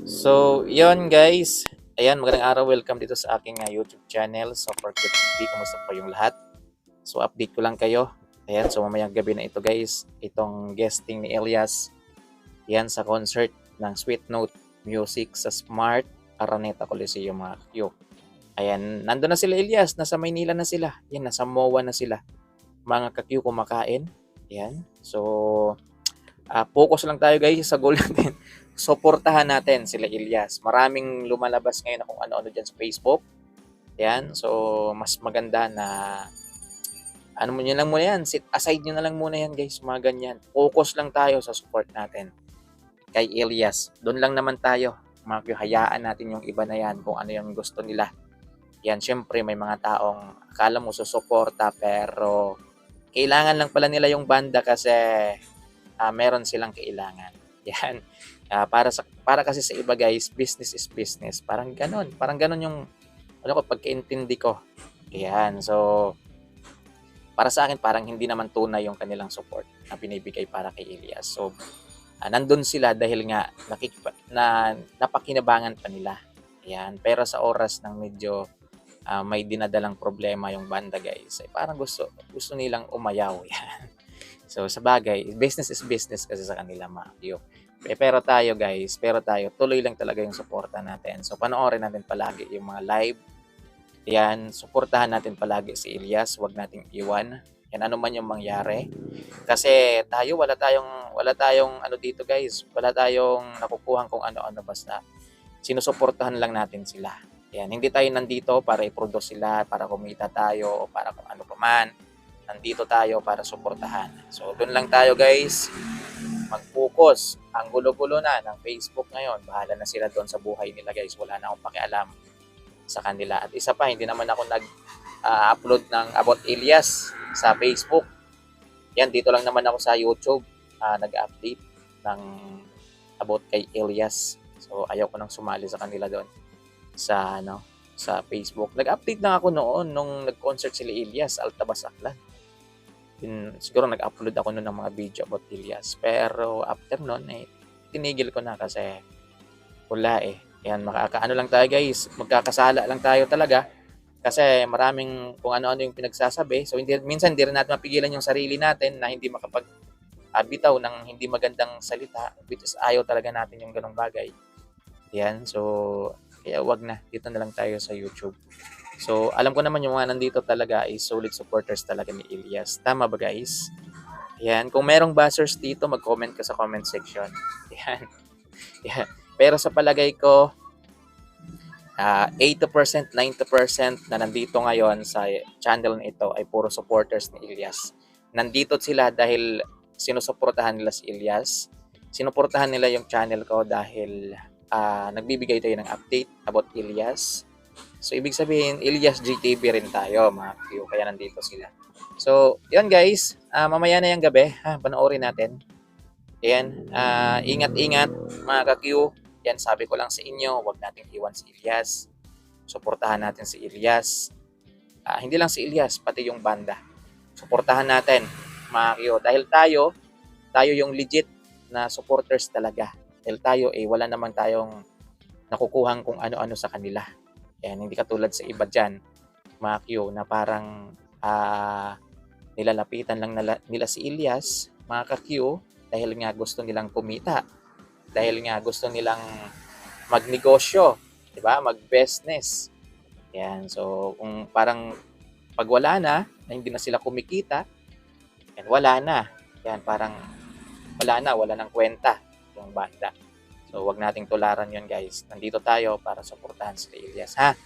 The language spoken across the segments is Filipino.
So, yon guys. Ayan, magandang araw. Welcome dito sa aking YouTube channel. So, for TV, kumusta po yung lahat? So, update ko lang kayo. Ayan, so mamayang gabi na ito guys. Itong guesting ni Elias. Yan sa concert ng Sweet Note Music sa Smart Araneta Coliseum mga Q. Ayan, nandun na sila Elias. Nasa Maynila na sila. Yan, nasa MOA na sila. Mga ka-Q kumakain. Ayan. So, focus lang tayo guys sa goal natin. Suportahan natin sila Elias. Maraming lumalabas ngayon na kung ano-ano dyan sa Facebook. Yan. So, mas maganda na ano mo nyo lang muna yan. Sit aside nyo na lang muna yan guys. Mga ganyan. Focus lang tayo sa support natin kay Elias. Doon lang naman tayo. Hayaan natin yung iba na yan kung ano yung gusto nila. Yan, syempre may mga taong akala mo susuporta pero kailangan lang pala nila yung banda kasi meron silang kailangan. Yan. Para kasi sa iba guys, business is business. Parang ganun yung ano ko pagkaintindi ko. Yan. So para sa akin parang hindi naman tunay yung kanilang support na binibigay para kay Elias. So nandun sila dahil nga napakinabangan pa nila. Yan. Pero sa oras ng medyo may dinadalang problema yung banda guys, parang gusto nilang umayaw. Yan. So sa bagay, business is business kasi sa kanila Makyo. Pero tayo guys, tuloy lang talaga yung suporta natin. So panoorin natin palagi yung mga live. Yan, suportahan natin palagi si Elias, wag nating iwan. Yan ano man yung mangyari. Kasi tayo wala tayong ano dito guys, wala tayong nakukuhan kung ano-ano basta sinusuportahan lang natin sila. Yan, hindi tayo nandito para i-produce sila, para kumita tayo o para kung ano pa man. Nandito tayo para suportahan. So, doon lang tayo guys. Mag-focus. Ang gulo-gulo na ng Facebook ngayon. Bahala na sila doon sa buhay nila guys. Wala na akong pakialam sa kanila. At isa pa, hindi naman ako nag-upload ng About Elias sa Facebook. Yan, dito lang naman ako sa YouTube. Nag-update ng About kay Elias. So, ayaw ko nang sumali sa kanila doon sa Facebook. Nag-update na ako noon nung nag-concert sila Elias, Altabas Aklan. Siguro nag-upload ako noon ng mga video about Elias. Pero after noon, tinigil ko na kasi wala eh. Yan, makakaano lang tayo guys. Magkakasala lang tayo talaga. Kasi maraming kung ano-ano yung pinagsasabi. So minsan hindi rin natin mapigilan yung sarili natin na hindi bitaw ng hindi magandang salita. Which is ayaw talaga natin yung ganong bagay. Yan, so kaya wag na. Dito na lang tayo sa YouTube. So, alam ko naman yung mga nandito talaga ay solid supporters talaga ni Elias. Tama ba guys? Yan. Kung merong buzzers dito, mag-comment ka sa comment section. Yan. Yan. Pero sa palagay ko, 80%, 90% na nandito ngayon sa channel na ito ay puro supporters ni Elias. Nandito sila dahil sinusuportahan nila si Elias. Sinuportahan nila yung channel ko dahil nagbibigay tayo ng update about Elias. So, ibig sabihin, Elias GTV rin tayo, mga Q. Kaya nandito sila. So, yun guys. Mamaya na yung gabi. Panoorin natin. Ayan. Ingat-ingat, mga ka-Q. Yan, sabi ko lang sa inyo, huwag nating iwan si Elias. Suportahan natin si Elias. Hindi lang si Elias, pati yung banda. Suportahan natin, mga Q. Dahil tayo yung legit na supporters talaga. Dahil tayo, wala naman tayong nakukuhang kung ano-ano sa kanila. Yan, hindi katulad sa iba dyan, mga Q, na parang nilalapitan lang nila si Elias, mga ka-Q, dahil nga gusto nilang kumita. Dahil nga gusto nilang magnegosyo, di ba? Mag-business. Yan, so kung parang pag wala na hindi na sila kumikita, yan, wala na. Yan, parang wala nang kwenta yung banda. So, wag nating tularan yun, guys. Nandito tayo para suportahan si Elias, ha?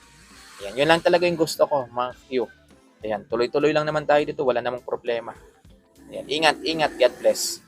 Yan, yun lang talaga yung gusto ko, mga Q. Ayan, tuloy-tuloy lang naman tayo dito. Wala namang problema. Ayan, ingat, God bless.